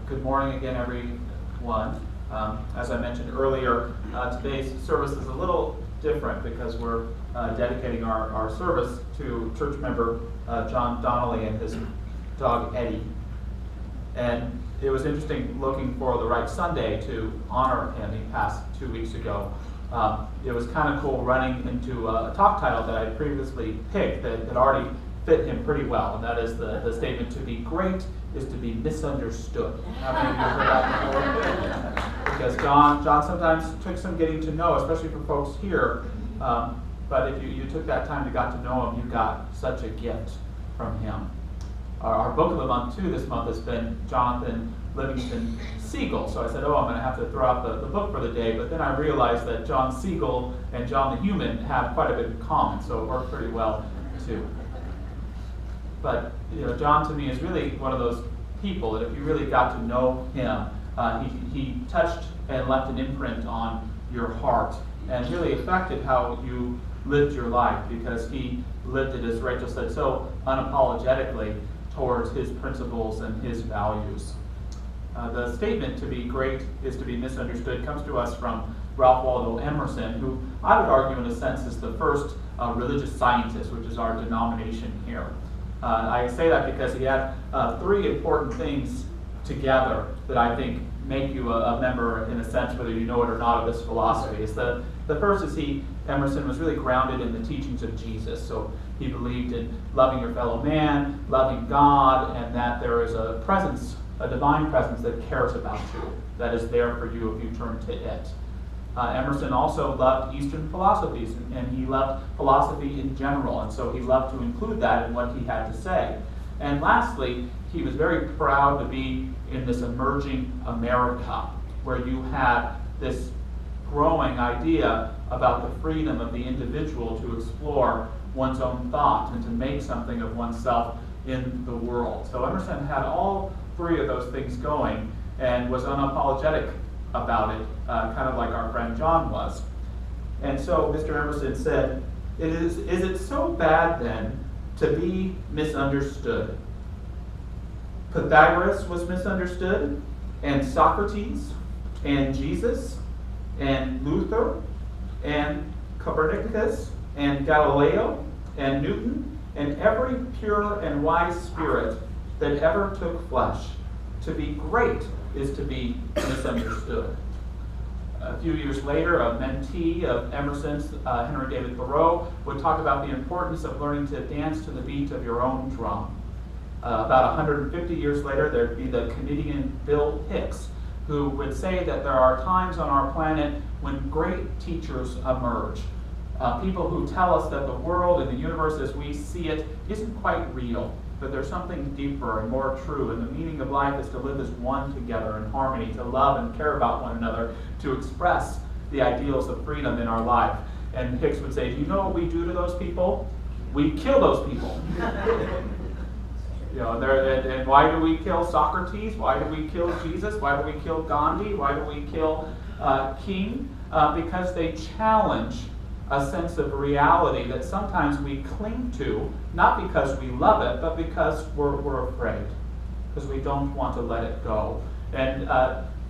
Good morning again, everyone. As I mentioned earlier, today's service is a little different because we're dedicating our service to church member John Donnelly and his dog Eddie. And it was interesting looking for the right Sunday to honor him. He passed 2 weeks ago. It was kind of cool running into a talk title that I previously picked that already fit him pretty well, and that is the statement, "To be great is to be misunderstood." How many of you heard that before? Because John sometimes took some getting to know, especially for folks here, but if you took that time to got to know him, you got such a gift from him. Our book of the month, too, this month has been Jonathan Livingston Seagull. So I said, I'm going to have to throw out the book for the day, but then I realized that John Seagull and John the human have quite a bit in common, so it worked pretty well, too. But John to me is really one of those people that if you really got to know him, he touched and left an imprint on your heart and really affected how you lived your life, because he lived it, as Rachel said, so unapologetically towards his principles and his values. The statement, "To be great is to be misunderstood," comes to us from Ralph Waldo Emerson, who I would argue in a sense is the first religious scientist, which is our denomination here. I say that because he had three important things together that I think make you a member, in a sense, whether you know it or not, of this philosophy. The first is Emerson was really grounded in the teachings of Jesus. So he believed in loving your fellow man, loving God, and that there is a presence, a divine presence that cares about you, that is there for you if you turn to it. Emerson also loved Eastern philosophies, and he loved philosophy in general, and so he loved to include that in what he had to say. And lastly, he was very proud to be in this emerging America, where you had this growing idea about the freedom of the individual to explore one's own thought and to make something of oneself in the world. So Emerson had all three of those things going and was unapologetic about it, kind of like our friend John was. And so Mr. Emerson said, is it so bad then to be misunderstood? Pythagoras was misunderstood, and Socrates, and Jesus, and Luther, and Copernicus, and Galileo, and Newton, and every pure and wise spirit that ever took flesh. To be great is to be misunderstood. A few years later, a mentee of Emerson's, Henry David Thoreau, would talk about the importance of learning to dance to the beat of your own drum. About 150 years later, there'd be the comedian Bill Hicks, who would say that there are times on our planet when great teachers emerge. People who tell us that the world and the universe as we see it isn't quite real, but there's something deeper and more true, and the meaning of life is to live as one together in harmony, to love and care about one another, to express the ideals of freedom in our life. And Hicks would say, do you know what we do to those people? We kill those people. And why do we kill Socrates? Why do we kill Jesus? Why do we kill Gandhi? Why do we kill King? Because they challenge a sense of reality that sometimes we cling to, not because we love it, but because we're afraid, because we don't want to let it go. And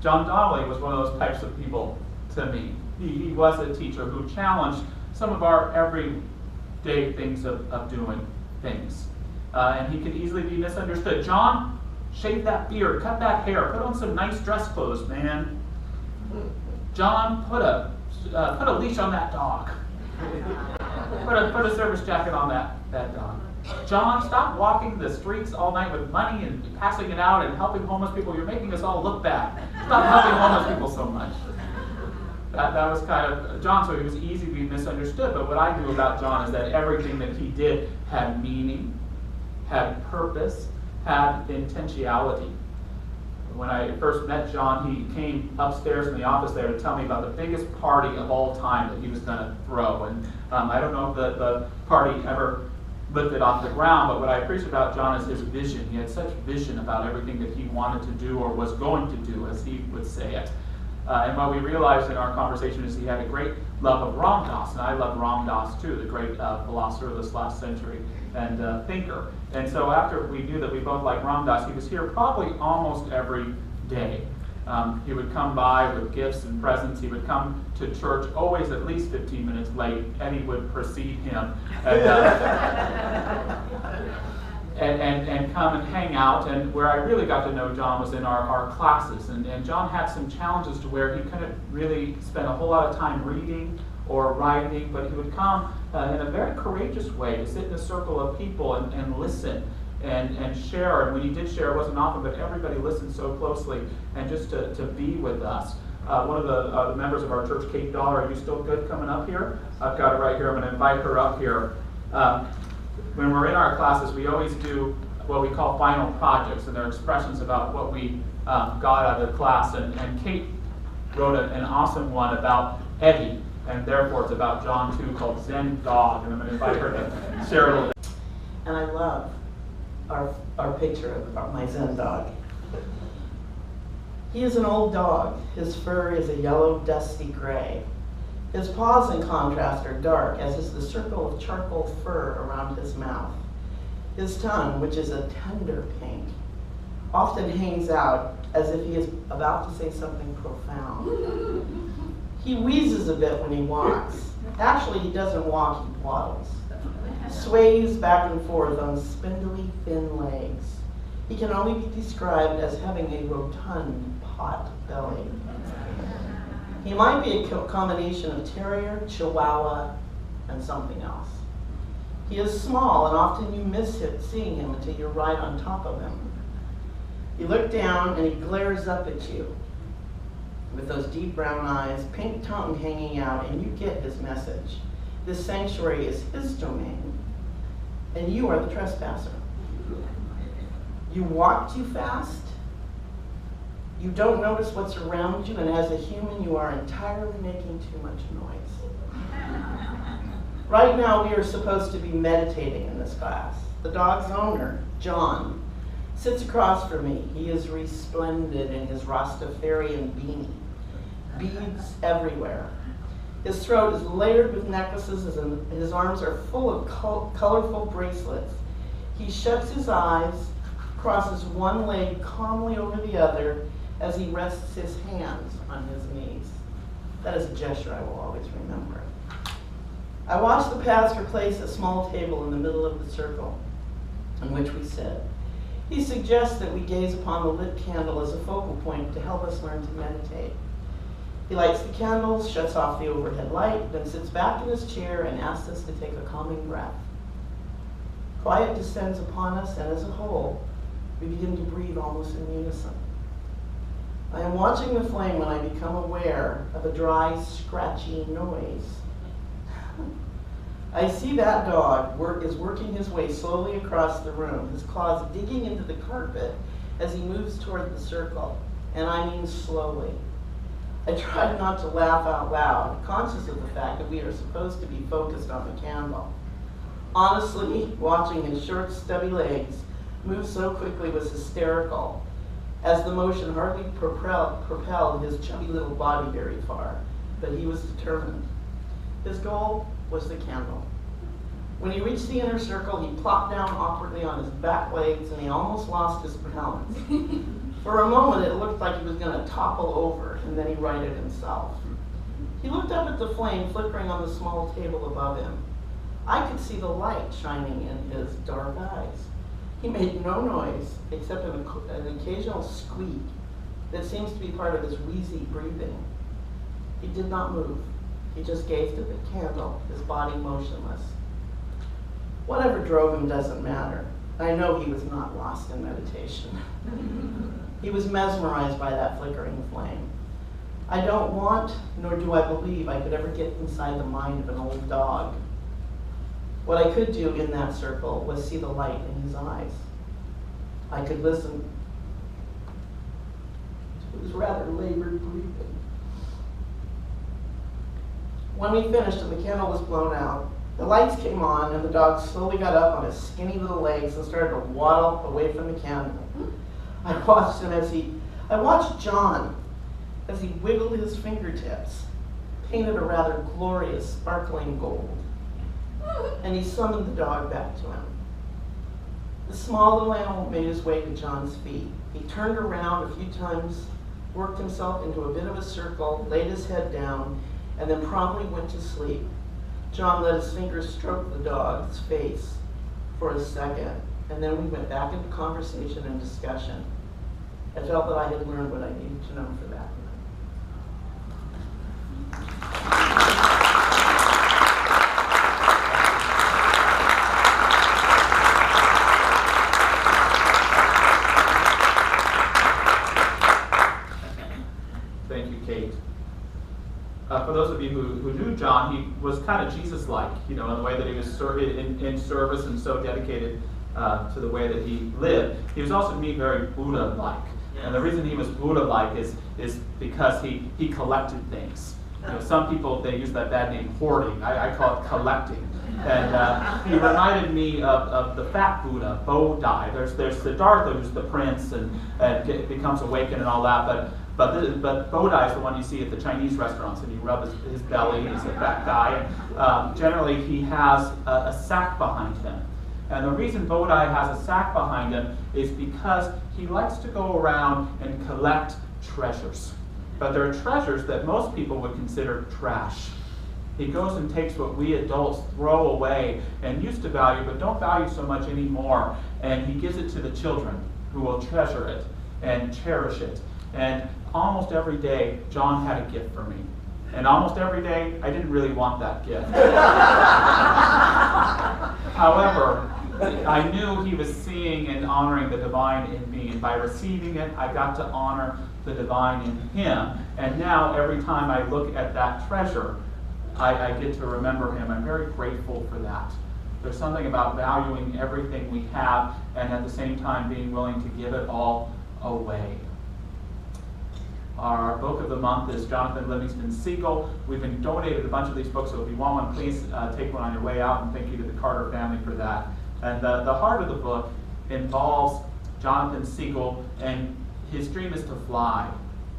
John Donnelly was one of those types of people to me. He was a teacher who challenged some of our everyday things of doing things. And he could easily be misunderstood. John, shave that beard, cut that hair, put on some nice dress clothes, man. John, put a leash on that dog. Put a service jacket on that dog. John, stop walking the streets all night with money and passing it out and helping homeless people. You're making us all look bad. Stop helping homeless people so much. That was kind of John, so he was easy to be misunderstood. But what I knew about John is that everything that he did had meaning, had purpose, had intentionality. When I first met John, he came upstairs in the office there to tell me about the biggest party of all time that he was going to throw. And I don't know if the party ever lifted off the ground, but what I appreciate about John is his vision. He had such vision about everything that he wanted to do or was going to do, as he would say it. And what we realized in our conversation is he had a great love of Ram Dass, and I love Ram Dass too, the great philosopher of this last century and thinker. And so after we knew that we both liked Ram Dass, he was here probably almost every day. He would come by with gifts and presents. He would come to church always at least 15 minutes late. Eddie would precede him and come and hang out. And where I really got to know John was in our classes. And John had some challenges to where he couldn't really spend a whole lot of time reading or writing, but he would come in a very courageous way to sit in a circle of people and listen and share. And when he did share, it wasn't often, but everybody listened so closely, and just to be with us. One of the members of our church, Kate Dollar, are you still good coming up here? I've got it right here. I'm going to invite her up here. When we're in our classes, we always do what we call final projects, and they're expressions about what we got out of the class. And Kate wrote an awesome one about Eddie, and therefore it's about John too, called Zen Dog, and I'm going to invite her to share a little bit. And I love our picture of my Zen dog. He is an old dog. His fur is a yellow, dusty gray. His paws, in contrast, are dark, as is the circle of charcoal fur around his mouth. His tongue, which is a tender pink, often hangs out as if he is about to say something profound. He wheezes a bit when he walks. Actually, he doesn't walk, he waddles. Sways back and forth on spindly, thin legs. He can only be described as having a rotund pot belly. He might be a combination of terrier, chihuahua, and something else. He is small, and often you miss seeing him until you're right on top of him. You look down, and he glares up at you with those deep brown eyes, pink tongue hanging out, and you get his message. This sanctuary is his domain, and you are the trespasser. You walk too fast. You don't notice what's around you, and as a human, you are entirely making too much noise. Right now, we are supposed to be meditating in this class. The dog's owner, John, sits across from me. He is resplendent in his Rastafarian beanie. Beads everywhere. His throat is layered with necklaces, and his arms are full of colorful bracelets. He shuts his eyes, crosses one leg calmly over the other as he rests his hands on his knees. That is a gesture I will always remember. I watch the pastor place a small table in the middle of the circle on which we sit. He suggests that we gaze upon the lit candle as a focal point to help us learn to meditate. He lights the candles, shuts off the overhead light, then sits back in his chair and asks us to take a calming breath. Quiet descends upon us, and as a whole, we begin to breathe almost in unison. I am watching the flame when I become aware of a dry, scratchy noise. I see that dog is working his way slowly across the room, his claws digging into the carpet as he moves toward the circle, and I mean slowly. I tried not to laugh out loud, conscious of the fact that we are supposed to be focused on the candle. Honestly, watching his short, stubby legs move so quickly was hysterical, as the motion hardly propelled his chubby little body very far, but he was determined. His goal was the candle. When he reached the inner circle, he plopped down awkwardly on his back legs, and he almost lost his balance. For a moment, it looked like he was going to topple over, and then he righted himself. He looked up at the flame flickering on the small table above him. I could see the light shining in his dark eyes. He made no noise except an occasional squeak that seems to be part of his wheezy breathing. He did not move. He just gazed at the candle, his body motionless. Whatever drove him doesn't matter. I know he was not lost in meditation. He was mesmerized by that flickering flame. I don't want, nor do I believe I could ever get inside the mind of an old dog. What I could do in that circle was see the light in his eyes. I could listen to his rather labored breathing. When we finished and the candle was blown out, the lights came on and the dog slowly got up on his skinny little legs and started to waddle away from the candle. I watched John as he wiggled his fingertips, painted a rather glorious sparkling gold, and he summoned the dog back to him. The The small little animal made his way to John's feet. He turned around a few times, worked himself into a bit of a circle, laid his head down, and then promptly went to sleep. John let his fingers stroke the dog's face for a second, and then we went back into conversation and discussion. I felt that I had learned what I needed to know for that night. Thank you, Kate. For those of you who knew John, he was kind of Jesus-like, in the way that he was in service and so dedicated to the way that he lived. He was also, to me, very Buddha-like. And the reason he was Buddha-like is because he collected things. Some people, they use that bad name, hoarding. I call it collecting. And he reminded me of the fat Buddha, Bodhi. There's Siddhartha, who's the prince and becomes awakened and all that, but Bodhi is the one you see at the Chinese restaurants, and you rub his belly, and he's a fat guy. And generally, he has a sack behind him. And the reason Bodhi has a sack behind him is because he likes to go around and collect treasures. But they're treasures that most people would consider trash. He goes and takes what we adults throw away and used to value but don't value so much anymore, and he gives it to the children who will treasure it and cherish it. And almost every day, John had a gift for me. And almost every day, I didn't really want that gift. However, I knew he was seeing and honoring the divine in me. And by receiving it, I got to honor the divine in him. And now, every time I look at that treasure, I get to remember him. I'm very grateful for that. There's something about valuing everything we have and at the same time being willing to give it all away. Our book of the month is Jonathan Livingston's Seagull. We've been donated a bunch of these books, so if you want one, please take one on your way out, and thank you to the Carter family for that. And the heart of the book involves Jonathan Seagull, and his dream is to fly.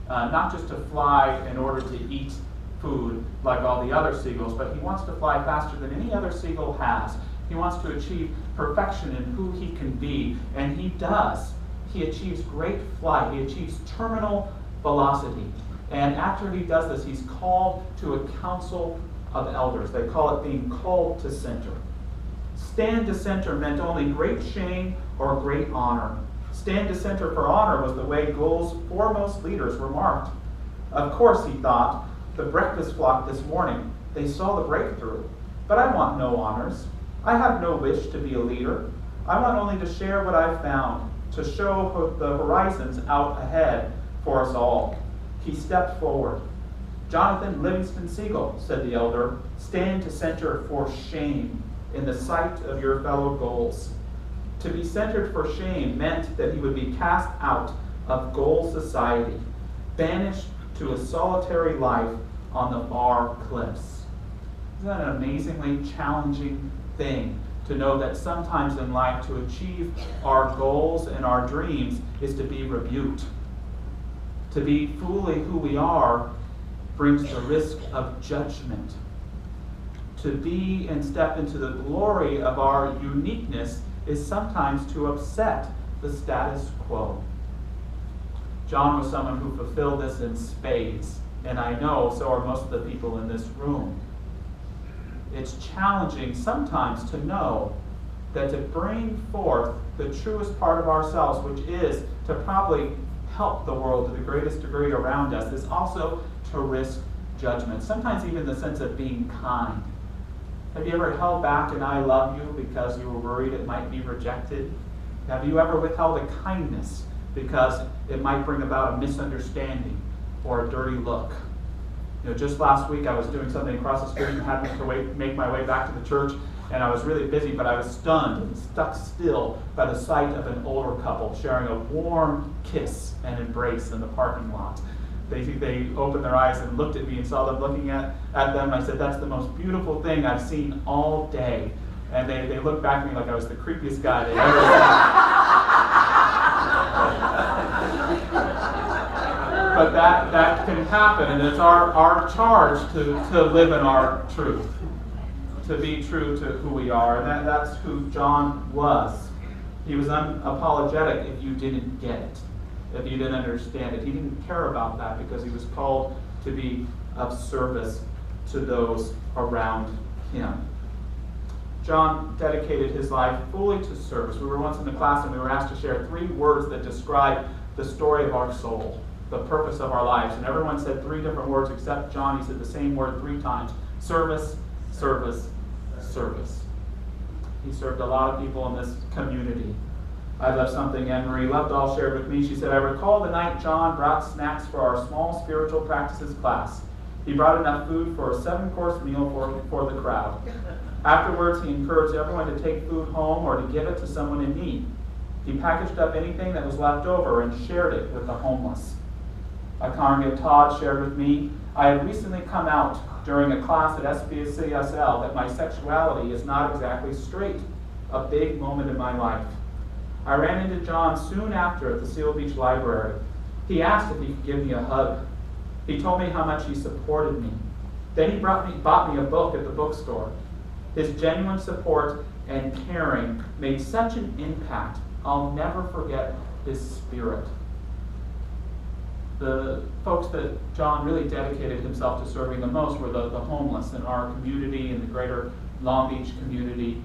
Not just to fly in order to eat food like all the other seagulls, but he wants to fly faster than any other seagull has. He wants to achieve perfection in who he can be, and he does. He achieves great flight. He achieves terminal velocity. And after he does this, he's called to a council of elders. They call it being called to center. Stand to center meant only great shame or great honor. Stand to center for honor was the way Gull's foremost leaders were marked. Of course, he thought, the breakfast flock this morning, they saw the breakthrough. But I want no honors. I have no wish to be a leader. I want only to share what I've found, to show the horizons out ahead for us all. He stepped forward. Jonathan Livingston Seagull, said the elder, stand to center for shame in the sight of your fellow Gulls. To be centered for shame meant that he would be cast out of Gull society, banished to a solitary life on the far cliffs. Isn't that an amazingly challenging thing to know that sometimes in life to achieve our goals and our dreams is to be rebuked? To be fully who we are brings the risk of judgment. To be and step into the glory of our uniqueness is sometimes to upset the status quo. John was someone who fulfilled this in spades, and I know so are most of the people in this room. It's challenging sometimes to know that to bring forth the truest part of ourselves, which is to probably help the world to the greatest degree around us, is also to risk judgment. Sometimes even the sense of being kind. Have you ever held back an I love you because you were worried it might be rejected? Have you ever withheld a kindness because it might bring about a misunderstanding or a dirty look? Just last week I was doing something across the street and happened to make my way back to the church, and I was really busy, but I was stunned and stuck still by the sight of an older couple sharing a warm kiss and embrace in the parking lot. They opened their eyes and looked at me and saw them looking at them. I said, that's the most beautiful thing I've seen all day. And they looked back at me like I was the creepiest guy they ever seen. But that can happen, and it's our charge to live in our truth, to be true to who we are. And that's who John was. He was unapologetic if you didn't get it, if you didn't understand it. He didn't care about that because he was called to be of service to those around him. John dedicated his life fully to service. We were once in the class and we were asked to share 3 words that describe the story of our soul, the purpose of our lives. And everyone said 3 different words except John. He said the same word 3 times. Service, service, service. He served a lot of people in this community. I love something Anne-Marie Lovedahl shared with me. She said, I recall the night John brought snacks for our small spiritual practices class. He brought enough food for a 7-course meal for the crowd. Afterwards, he encouraged everyone to take food home or to give it to someone in need. He packaged up anything that was left over and shared it with the homeless. A congregant, Todd, shared with me, I had recently come out during a class at SBCSL that my sexuality is not exactly straight, a big moment in my life. I ran into John soon after at the Seal Beach Library. He asked if he could give me a hug. He told me how much he supported me. Then he bought me a book at the bookstore. His genuine support and caring made such an impact. I'll never forget his spirit. The folks that John really dedicated himself to serving the most were the homeless in our community, in the greater Long Beach community.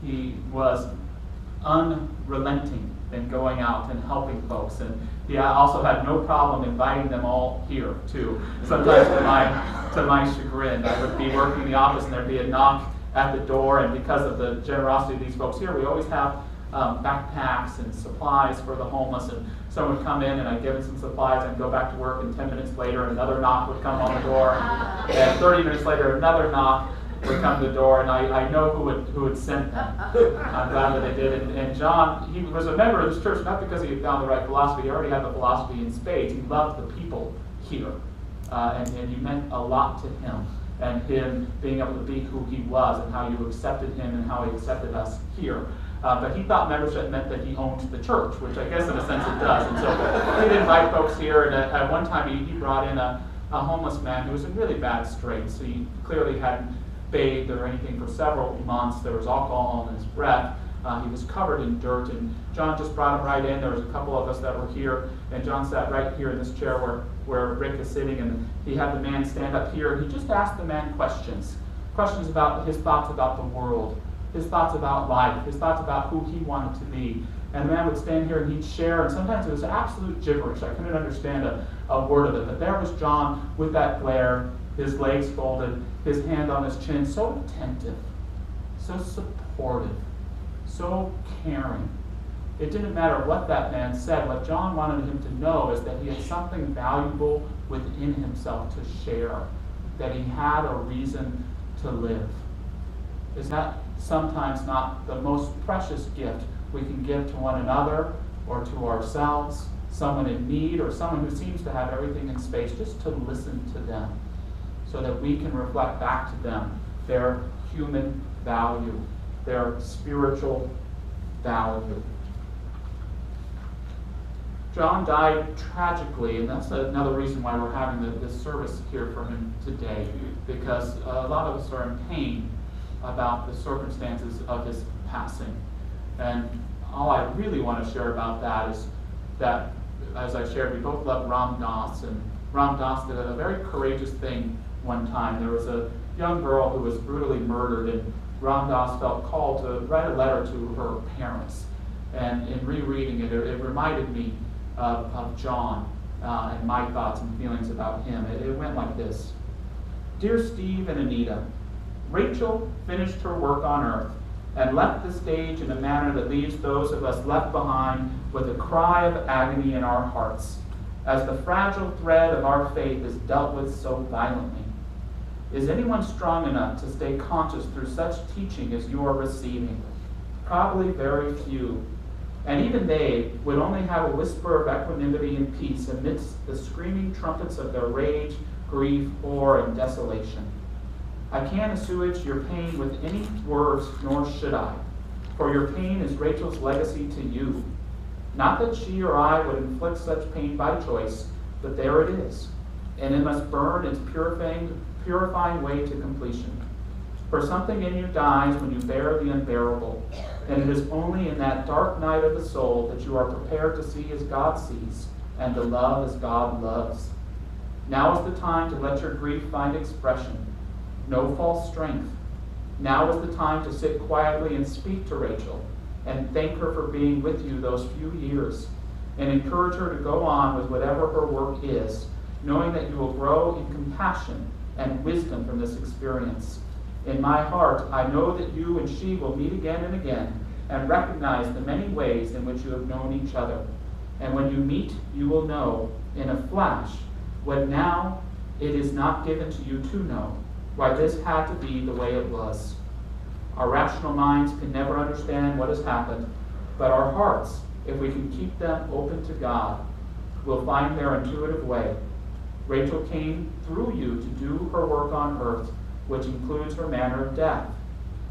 He was unrelenting in going out and helping folks, and he also had no problem inviting them all here too. Sometimes to my chagrin, I would be working in the office and there'd be a knock at the door, and because of the generosity of these folks here, we always have backpacks and supplies for the homeless, and someone would come in and I'd give them some supplies and go back to work, and 10 minutes later another knock would come on the door, and 30 minutes later another knock would come to the door, and I know who had sent them. I'm glad that they did. And John, he was a member of this church not because he had found the right philosophy. He already had the philosophy in spades. He loved the people here, and he meant a lot to him, and him being able to be who he was and how you accepted him and how he accepted us here. But he thought membership meant that he owned the church, which I guess in a sense it does. And so he'd invite folks here, and at one time he brought in a homeless man who was in really bad straits. He clearly hadn't bathed or anything for several months. There was alcohol on his breath. He was covered in dirt, and John just brought him right in. There was a couple of us that were here, and John sat right here in this chair where Rick is sitting, and he had the man stand up here, and he just asked the man questions about his thoughts about the world, his thoughts about life, his thoughts about who he wanted to be. And the man would stand here and he'd share, and sometimes it was absolute gibberish. I couldn't understand a word of it, but there was John with that glare, his legs folded, his hand on his chin, so attentive, so supportive, so caring. It didn't matter what that man said. What John wanted him to know is that he had something valuable within himself to share, that he had a reason to live. Is that sometimes not the most precious gift we can give to one another or to ourselves, someone in need or someone who seems to have everything in space, just to listen to them so that we can reflect back to them their human value, their spiritual value. John died tragically, and that's another reason why we're having this service here for him today, because a lot of us are in pain about the circumstances of his passing. And all I really want to share about that is that, as I shared, we both love Ram Dass, and Ram Dass did a very courageous thing one time. There was a young girl who was brutally murdered, and Ram Dass felt called to write a letter to her parents. And in rereading it, it reminded me of John and my thoughts and feelings about him. It went like this. Dear Steve and Anita, Rachel finished her work on earth and left the stage in a manner that leaves those of us left behind with a cry of agony in our hearts, as the fragile thread of our faith is dealt with so violently. Is anyone strong enough to stay conscious through such teaching as you are receiving? Probably very few. And even they would only have a whisper of equanimity and peace amidst the screaming trumpets of their rage, grief, horror, and desolation. I can't assuage your pain with any words, nor should I, for your pain is Rachel's legacy to you. Not that she or I would inflict such pain by choice, but there it is, and it must burn its purifying way to completion. For something in you dies when you bear the unbearable. And it is only in that dark night of the soul that you are prepared to see as God sees and to love as God loves. Now is the time to let your grief find expression. No false strength. Now is the time to sit quietly and speak to Rachel and thank her for being with you those few years and encourage her to go on with whatever her work is, knowing that you will grow in compassion and wisdom from this experience. In my heart, I know that you and she will meet again and again and recognize the many ways in which you have known each other. And when you meet, you will know in a flash what now it is not given to you to know, why this had to be the way it was. Our rational minds can never understand what has happened, but our hearts, if we can keep them open to God, will find their intuitive way. Rachel came through you to do her work on earth, which includes her manner of death.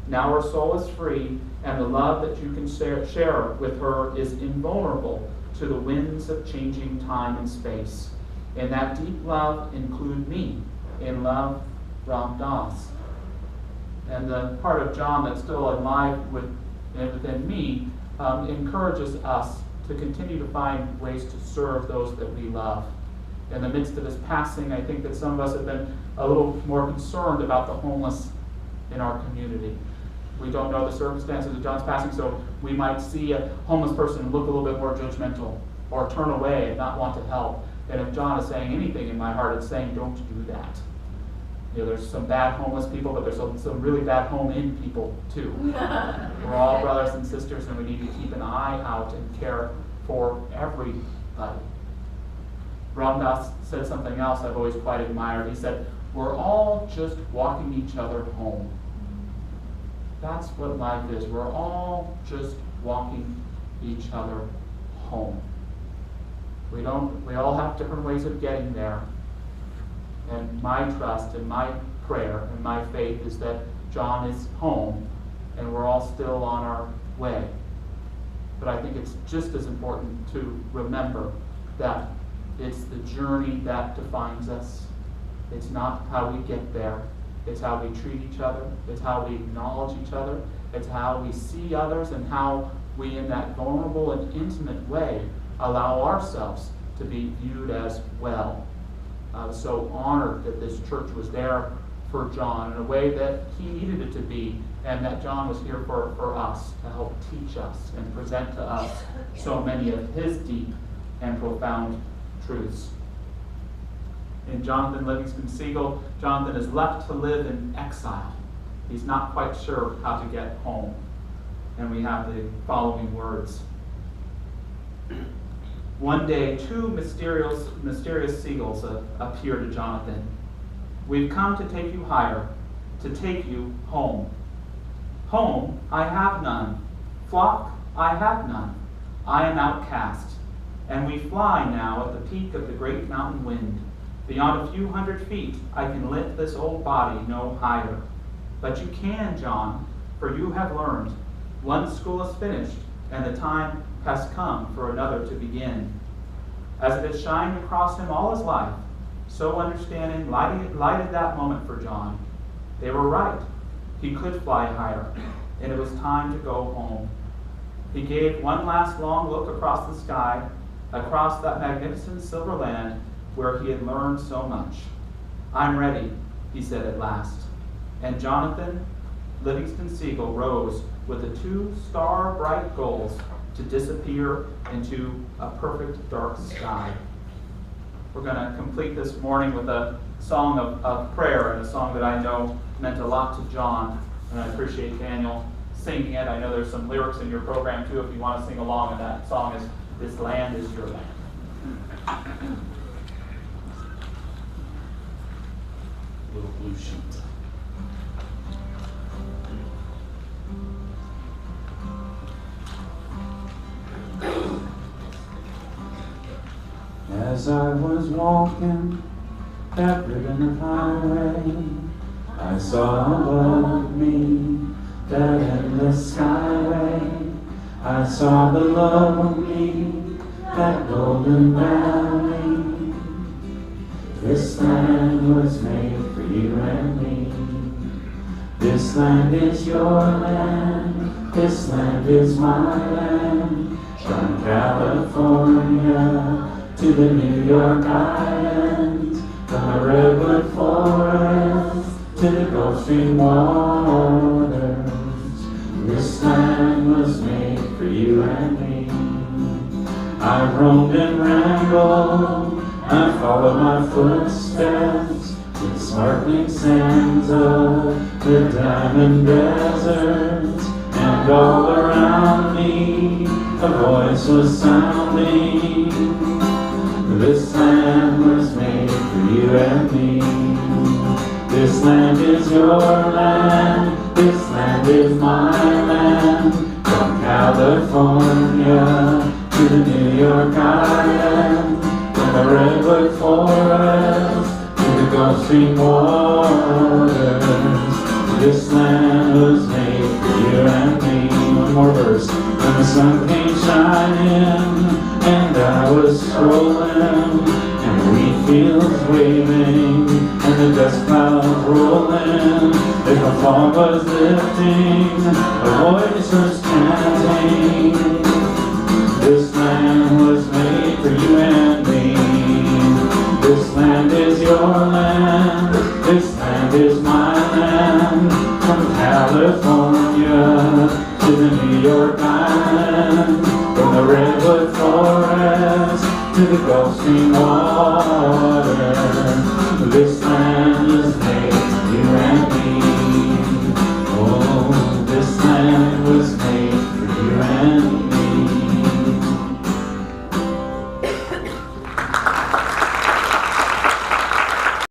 Now her soul is free, and the love that you can share with her is invulnerable to the winds of changing time and space. In that deep love, include me. In love, Ram Das. And the part of John that's still alive within me encourages us to continue to find ways to serve those that we love. In the midst of his passing, I think that some of us have been a little more concerned about the homeless in our community. We don't know the circumstances of John's passing, so we might see a homeless person and look a little bit more judgmental or turn away and not want to help. And if John is saying anything in my heart, it's saying, don't do that. You know, there's some bad homeless people, but there's some really bad home-in people too. We're all brothers and sisters, and we need to keep an eye out and care for everybody. Ram Dass said something else I've always quite admired. He said, we're all just walking each other home. That's what life is. We're all just walking each other home. We all have different ways of getting there. And my trust and my prayer and my faith is that John is home and we're all still on our way. But I think it's just as important to remember that it's the journey that defines us. It's not how we get there. It's how we treat each other. It's how we acknowledge each other. It's how we see others and how we, in that vulnerable and intimate way, allow ourselves to be viewed as well. I was so honored that this church was there for John in a way that he needed it to be, and that John was here for us to help teach us and present to us so many of his deep and profound truths. In Jonathan Livingston Seagull, Jonathan is left to live in exile. He's not quite sure how to get home. And we have the following words. One day, two mysterious seagulls appear to Jonathan. We've come to take you higher, to take you home. Home, I have none. Flock, I have none. I am outcast. And we fly now at the peak of the great mountain wind. Beyond a few 100 feet, I can lift this old body no higher. But you can, John, for you have learned. One school is finished, and the time has come for another to begin. As it has shined across him all his life, so understanding lighted that moment for John. They were right. He could fly higher, and it was time to go home. He gave one last long look across the sky, across that magnificent silver land where he had learned so much. I'm ready, he said at last. And Jonathan Livingston Seagull rose with the two star-bright goals to disappear into a perfect dark sky. We're going to complete this morning with a song of prayer, and a song that I know meant a lot to John, and I appreciate Daniel singing it. I know there's some lyrics in your program too if you want to sing along, and that song is This Land Is Your Land. Little blue sheet. As I was walking that ribbon of highway, I saw above me that endless skyway. I saw below me that golden valley. This land was made for you and me. This land is your land. This land is my land, from California to the New York Islands, from the redwood forest to the Gulf Stream waters. This land was made for you and me. I roamed and rambled, I followed my footsteps to the sparkling sands of the diamond deserts, and all around me a voice was sounding. This land was made for you and me. This land is your land, this land is my land, from California to the New York Island, from the redwood forest to the Gulf Stream waters. This land was made for you and me. One more verse. When the sun came shining and I was strolling, and the wheat fields waving and the dust clouds rolling, as the fog was lifting, a voice was chanting. This land was made for you and me. This land is your land, this land is my land, from California to the New York Island, from the redwood forest to the Gulf Stream water. This land